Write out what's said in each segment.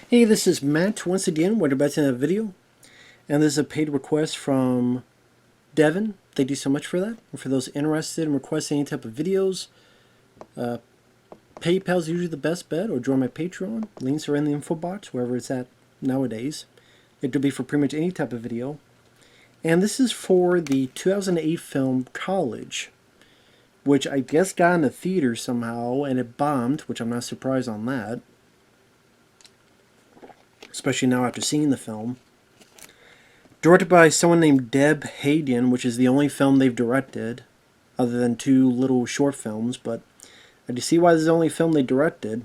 Hey, this is Matt once again. We're about to have a video, and this is a paid request from Devon. Thank you so much for that. And for those interested in requesting any type of videos, PayPal is usually the best bet, or join my Patreon. Links are in the info box, wherever it's at nowadays. It could be for pretty much any type of video. And this is for the 2008 film College, which I guess got in the theater somehow, and it bombed, which I'm not surprised on that. Especially now after seeing the film. Directed by someone named Deb Hagan, which is the only film they've directed, other than two little short films, but I do see why this is the only film they directed.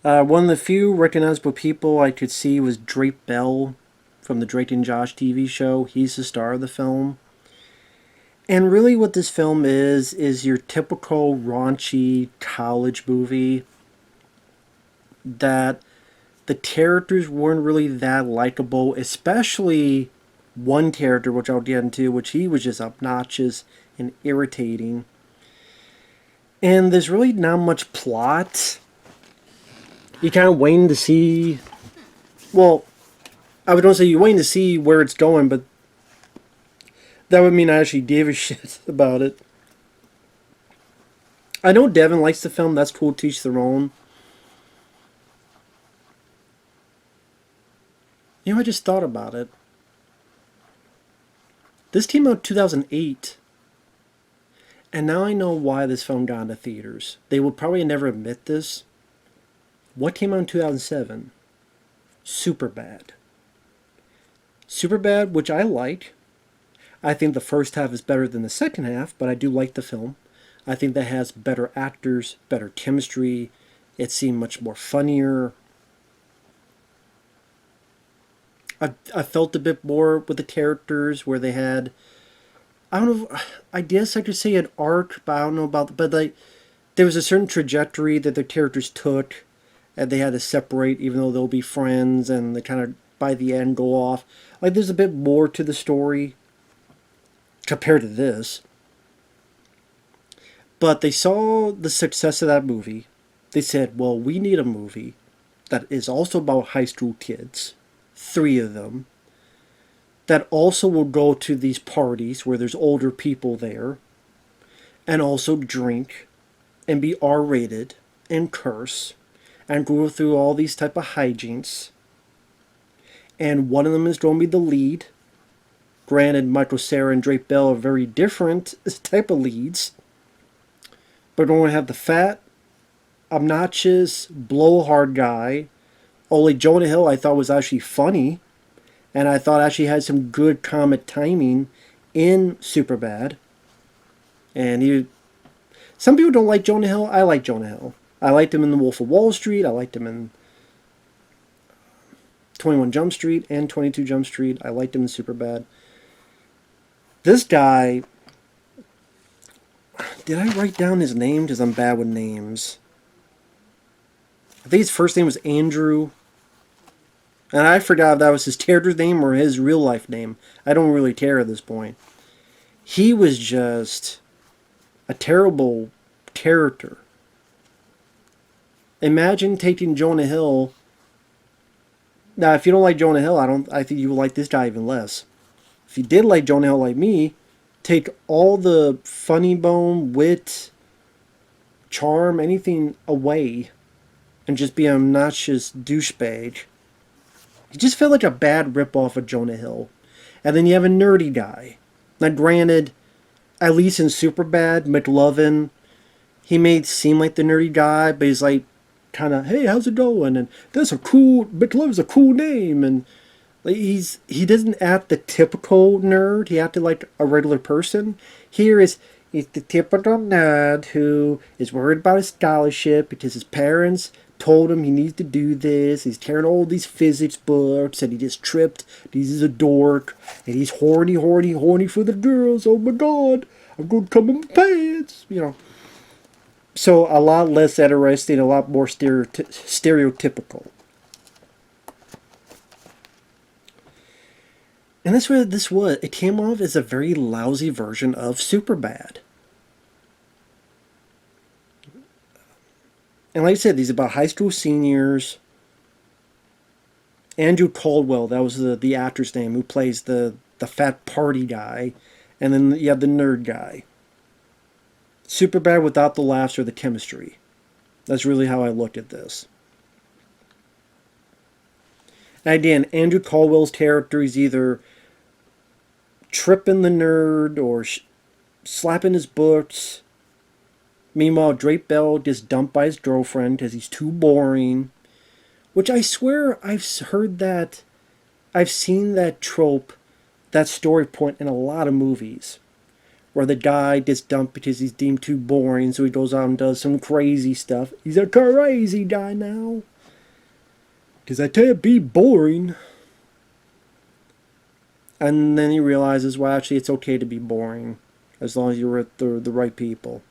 One of the few recognizable people I could see was Drake Bell from the Drake and Josh TV show. He's the star of the film. And really what this film is your typical raunchy college movie that the characters weren't really that likable, especially one character, which I'll get into, which he was just obnoxious and irritating. And there's really not much plot. You're kind of waiting to see... Well, I would don't say you're waiting to see where it's going, but that would mean I actually gave a shit about it. I know Devon likes the film. That's cool, to each their own. You know, I just thought about it. This came out in 2008. And now I know why this film got into theaters. They will probably never admit this. What came out in 2007? Superbad. Superbad, which I like. I think the first half is better than the second half, but I do like the film. I think that has better actors, better chemistry. It seemed much more funnier. I felt a bit more with the characters where they had, I don't know, I guess I could say an arc, but I don't know about, but like, there was a certain trajectory that the characters took, and they had to separate, even though they'll be friends, and they kind of, by the end, go off. Like, there's a bit more to the story compared to this. But they saw the success of that movie. They said, well, we need a movie that is also about high school kids. 3 of them, that also will go to these parties where there's older people there, and also drink, and be R-rated, and curse, and go through all these type of hijinks. And one of them is going to be the lead. Granted, Michael Cera and Drake Bell are very different type of leads, but we're going to have the fat, obnoxious, blowhard guy. Only Jonah Hill I thought was actually funny, and I thought actually had some good comic timing in Superbad. And some people don't like Jonah Hill. I like Jonah Hill. I liked him in The Wolf of Wall Street. I liked him in 21 Jump Street and 22 Jump Street. I liked him in Superbad. This guy, did I write down his name? Because I'm bad with names. I think his first name was Andrew. And I forgot if that was his character's name or his real life name. I don't really care at this point. He was just a terrible character. Imagine taking Jonah Hill. Now, if you don't like Jonah Hill, I think you will like this guy even less. If you did like Jonah Hill like me, take all the funny bone, wit, charm, anything away, and just be an obnoxious douchebag. He just felt like a bad ripoff of Jonah Hill. And then you have a nerdy guy. Now granted, at least in Superbad, McLovin, he made seem like the nerdy guy, but he's like, kind of, hey, how's it going? And McLovin's a cool name. And like, he doesn't act the typical nerd. He acted like a regular person. Here he's the typical nerd who is worried about his scholarship because his parents told him he needs to do this. He's carrying all these physics books, and he just tripped. He's a dork, and he's horny for the girls. Oh my god, I'm going to come in my pants. You know. So a lot less interesting, a lot more stereotypical. And that's what this was. It came off as a very lousy version of Superbad. And like I said, these are about high school seniors. Andrew Caldwell, that was the actor's name, who plays the fat party guy. And then you have the nerd guy. Superbad without the laughs or the chemistry. That's really how I looked at this. And again, Andrew Caldwell's character is either tripping the nerd or slapping his books. Meanwhile, Drake Bell gets dumped by his girlfriend because he's too boring. Which I swear I've heard that, I've seen that trope, that story point in a lot of movies. Where the guy gets dumped because he's deemed too boring, so he goes out and does some crazy stuff. He's a crazy guy now. Because I can't be boring. And then he realizes, well, actually, it's okay to be boring. As long as you're with the right people.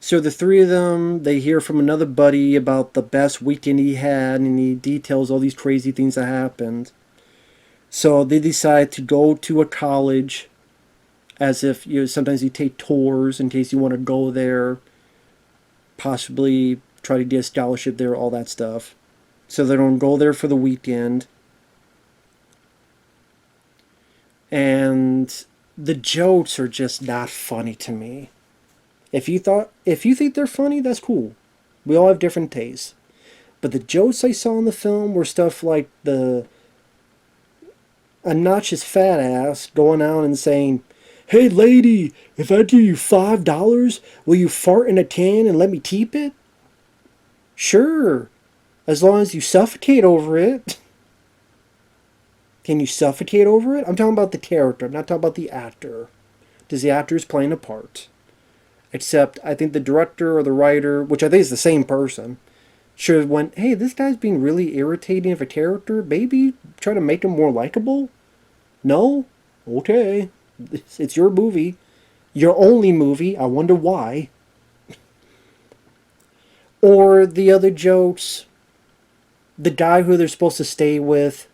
So the three of them, they hear from another buddy about the best weekend he had, and he details all these crazy things that happened. So they decide to go to a college, as if sometimes you take tours in case you want to go there, possibly try to get a scholarship there, all that stuff. So they don't go there for the weekend. And the jokes are just not funny to me. If you think they're funny, that's cool. We all have different tastes. But the jokes I saw in the film were stuff like a Notch's fat ass going out and saying, "Hey lady, if I give you $5, will you fart in a can and let me keep it?" Sure, as long as you suffocate over it. Can you suffocate over it? I'm talking about the character. I'm not talking about the actor. Because the actor is playing a part. Except, I think the director or the writer, which I think is the same person, should have went, hey, this guy's being really irritating of a character. Maybe try to make him more likable? No? Okay. It's your movie. Your only movie. I wonder why. Or the other jokes. The guy who they're supposed to stay with,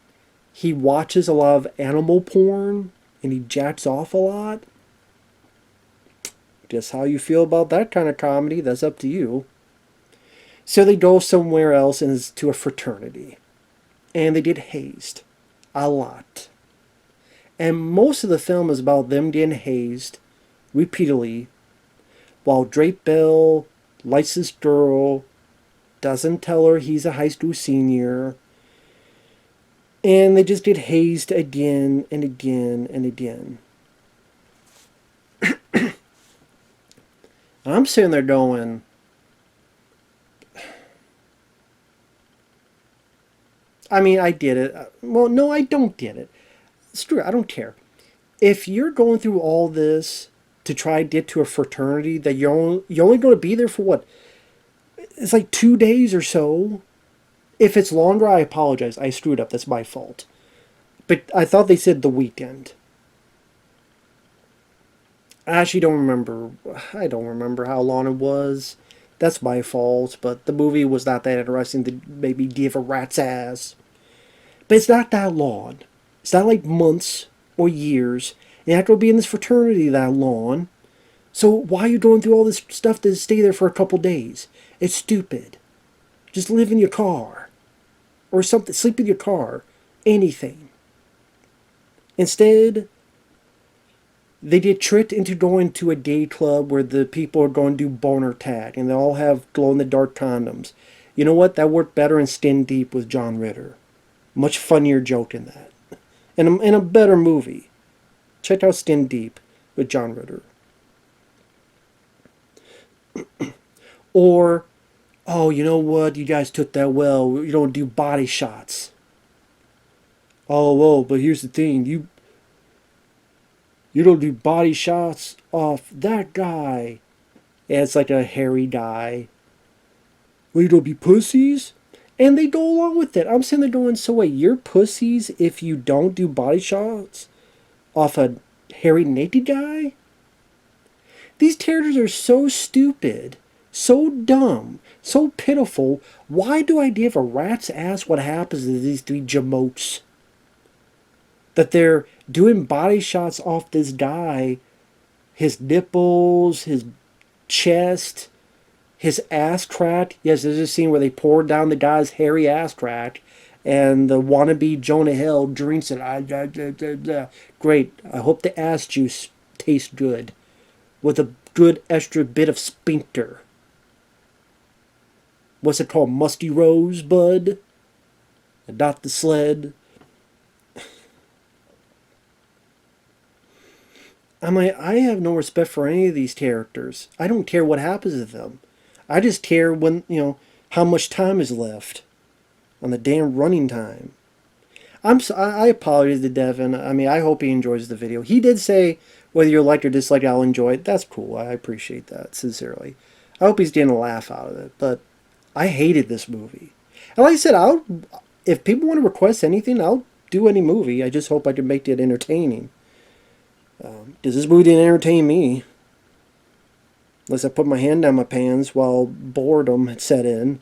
he watches a lot of animal porn, and he jacks off a lot. Just how you feel about that kind of comedy, that's up to you. So they go somewhere else and it's to a fraternity. And they get hazed. A lot. And most of the film is about them getting hazed repeatedly while Drake Bell likes this girl, doesn't tell her he's a high school senior, and they just get hazed again and again and again. And I'm sitting there going, I mean, I did it. Well, no, I don't get it. Screw it, I don't care. If you're going through all this to try to get to a fraternity that you're only going to be there for what? It's like 2 days or so. If it's longer, I apologize. I screwed up. That's my fault. But I thought they said the weekend. I actually don't remember. I don't remember how long it was. That's my fault. But the movie was not that interesting to maybe give a rat's ass. But it's not that long. It's not like months or years. You have to be in this fraternity that long. So why are you going through all this stuff to stay there for a couple days? It's stupid. Just live in your car. Or something. Sleep in your car. Anything. Instead, they get tricked into going to a gay club where the people are going to do boner tag. And they all have glow-in-the-dark condoms. You know what? That worked better in Skin Deep with John Ritter. Much funnier joke in that. And a better movie. Check out Skin Deep with John Ritter. Or, oh, you know what? You guys took that well. You don't do body shots. Oh, but here's the thing. You don't do body shots off that guy. Yeah, it's like a hairy guy. Well, you don't be pussies? And they go along with it. I'm sitting there going, so wait, you're pussies if you don't do body shots off a hairy naked guy? These characters are so stupid, so dumb, so pitiful. Why do I give a rat's ass what happens to these three jamotes? That they're doing body shots off this guy, his nipples, his chest, his ass crack. Yes, there's a scene where they poured down the guy's hairy ass crack, and the wannabe Jonah Hill drinks it. Great. I hope the ass juice tastes good, with a good extra bit of sphincter. What's it called? Musty Rosebud? Not the sled. I'm like, I have no respect for any of these characters. I don't care what happens to them. I just care when, how much time is left on the damn running time. I apologize to Devon. I mean, I hope he enjoys the video. He did say, whether you like or dislike, I'll enjoy it. That's cool. I appreciate that, sincerely. I hope he's getting a laugh out of it. But I hated this movie. And like I said, if people want to request anything, I'll do any movie. I just hope I can make it entertaining. Because this movie didn't entertain me. Unless I put my hand down my pants while boredom had set in.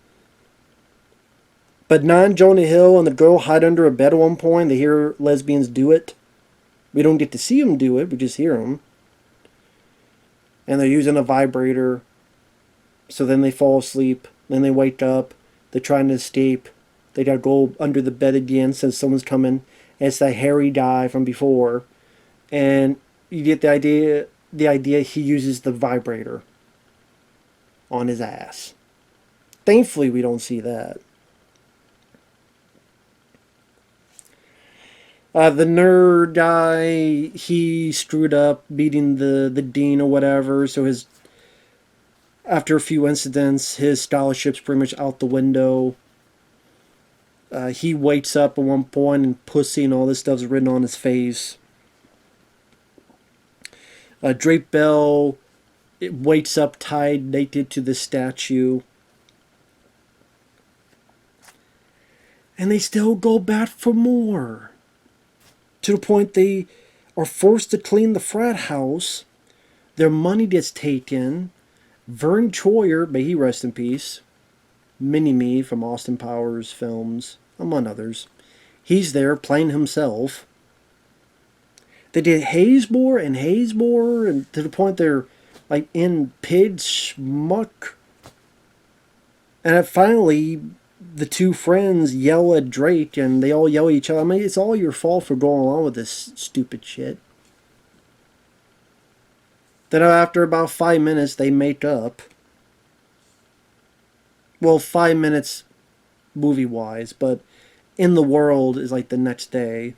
But non-Jonah Hill and the girl hide under a bed at one point. They hear lesbians do it. We don't get to see them do it. We just hear them. And they're using a vibrator. So then they fall asleep. Then they wake up. They're trying to escape. They gotta go under the bed again since someone's coming. And it's that hairy guy from before. And you get the idea. The idea he uses the vibrator on his ass. Thankfully, we don't see that. The nerd guy, he screwed up beating the dean or whatever. So after a few incidents, his scholarship's pretty much out the window. He wakes up at one point and pussy and all this stuff's written on his face. Drake Bell wakes up tied naked to the statue. And they still go back for more. To the point they are forced to clean the frat house. Their money gets taken. Vern Troyer, may he rest in peace. Mini-Me from Austin Powers films, among others. He's there playing himself. They did Hazebore, and to the point they're like in pig schmuck. And finally, the two friends yell at Drake, and they all yell at each other. I mean, it's all your fault for going along with this stupid shit. Then after about 5 minutes, they make up. Well, 5 minutes movie-wise, but in the world is like the next day.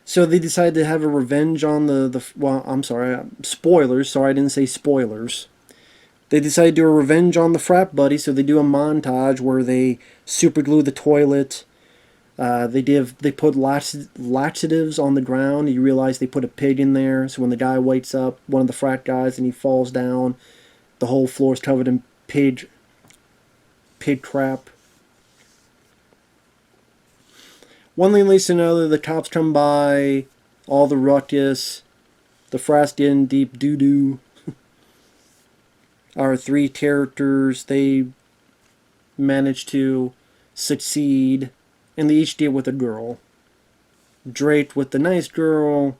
So they decided to have a revenge on well, I'm sorry, spoilers. Sorry, I didn't say spoilers. They decided to do a revenge on the frat buddy, so they do a montage where they super glue the toilet. They put laxatives on the ground. You realize they put a pig in there, so when the guy wakes up, one of the frat guys, and he falls down, the whole floor is covered in pig crap. One thing leads to another. The cops come by, all the ruckus, the frats get in deep doo-doo. Our three characters, they manage to succeed, and they each deal with a girl. Drake with the nice girl,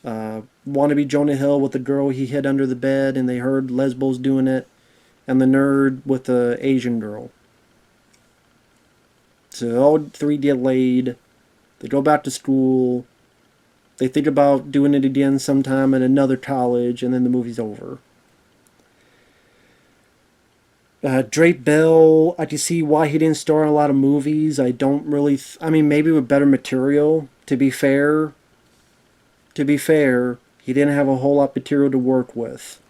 wannabe Jonah Hill with the girl he hid under the bed and they heard Lesbos doing it, and the nerd with the Asian girl. So all three get laid. They go back to school. They think about doing it again sometime at another college, and then the movie's over. Drake Bell, I can see why he didn't star in a lot of movies. I don't really... I mean, maybe with better material, to be fair. To be fair, he didn't have a whole lot of material to work with.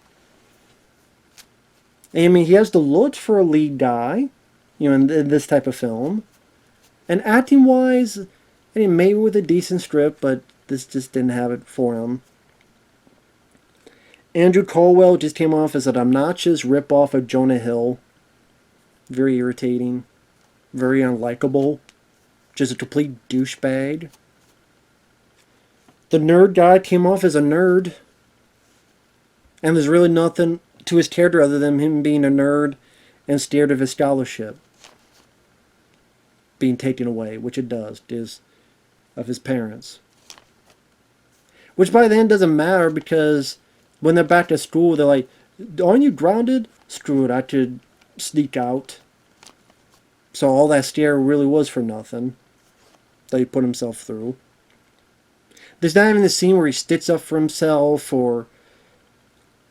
I mean, he has the looks for a lead guy, in this type of film. And acting-wise, I mean, maybe with a decent script, but this just didn't have it for him. Andrew Caldwell just came off as an obnoxious rip-off of Jonah Hill. Very irritating. Very unlikable. Just a complete douchebag. The nerd guy came off as a nerd. And there's really nothing to his character other than him being a nerd and scared of his scholarship being taken away, which it does, is of his parents. Which by then doesn't matter because When they're back to school, they're like, aren't you grounded? Screw it, I could sneak out. So all that scare really was for nothing that he put himself through. There's not even the scene where he sticks up for himself, or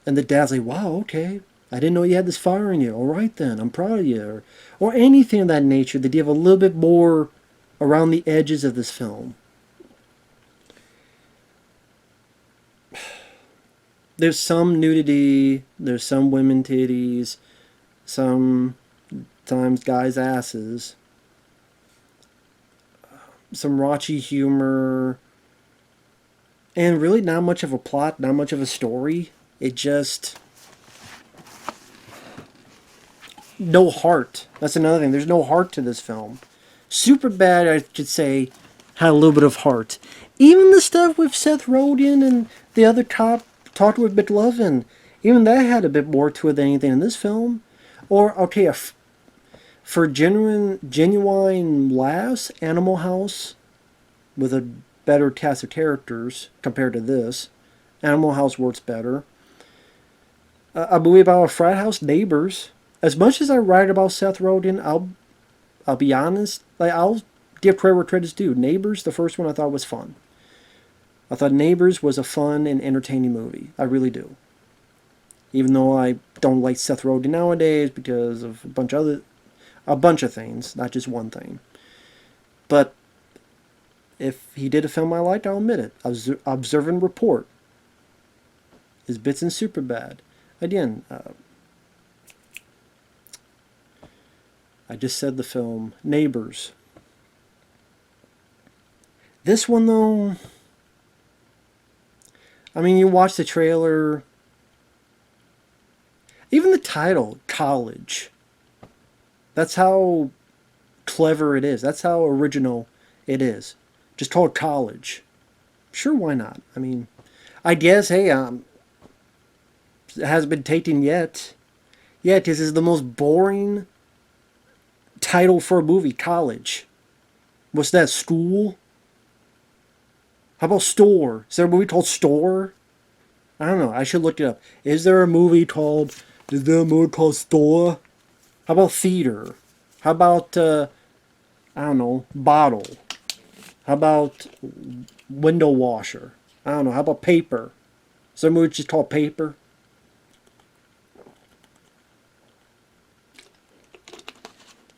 and the dad's like, wow, okay, I didn't know you had this fire in you. All right then, I'm proud of you, or anything of that nature. That you have a little bit more around the edges of this film. There's some nudity, there's some women titties, sometimes guys' asses, some raunchy humor, and really not much of a plot, not much of a story. It just no heart. That's another thing. There's no heart to this film. Superbad, I should say, had a little bit of heart. Even the stuff with Seth Rogen and the other cop talked with McLovin, even that had a bit more to it than anything in this film. Or okay, for genuine laughs, Animal House with a better cast of characters compared to this. Animal House works better. A movie about a frat house, Neighbors. As much as I write about Seth Rogen, I'll be honest. Like, I'll give credit where credit's due. Neighbors, the first one, I thought was fun. I thought Neighbors was a fun and entertaining movie. I really do. Even though I don't like Seth Rogen nowadays because of a bunch of things, not just one thing. But if he did a film I liked, I'll admit it. Observe and Report. His bits in Superbad. Again, I just said the film Neighbors. This one, though, I mean, you watch the trailer, even the title, College. That's how clever it is. That's how original it is. Just called College. Sure, why not? I mean, I guess, hey, it hasn't been taken yet. Yeah, this is the most boring title for a movie, College. What's that, school? How about Store? Is there a movie called Store? I don't know. I should look it up. Is there a movie called Store? How about Theater? How about, I don't know, Bottle? How about Window Washer? I don't know. How about Paper? Is there a movie just called Paper?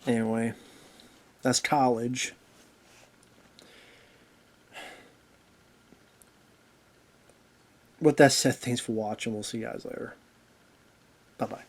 Anyway, that's College. With that said, thanks for watching. We'll see you guys later. Bye-bye.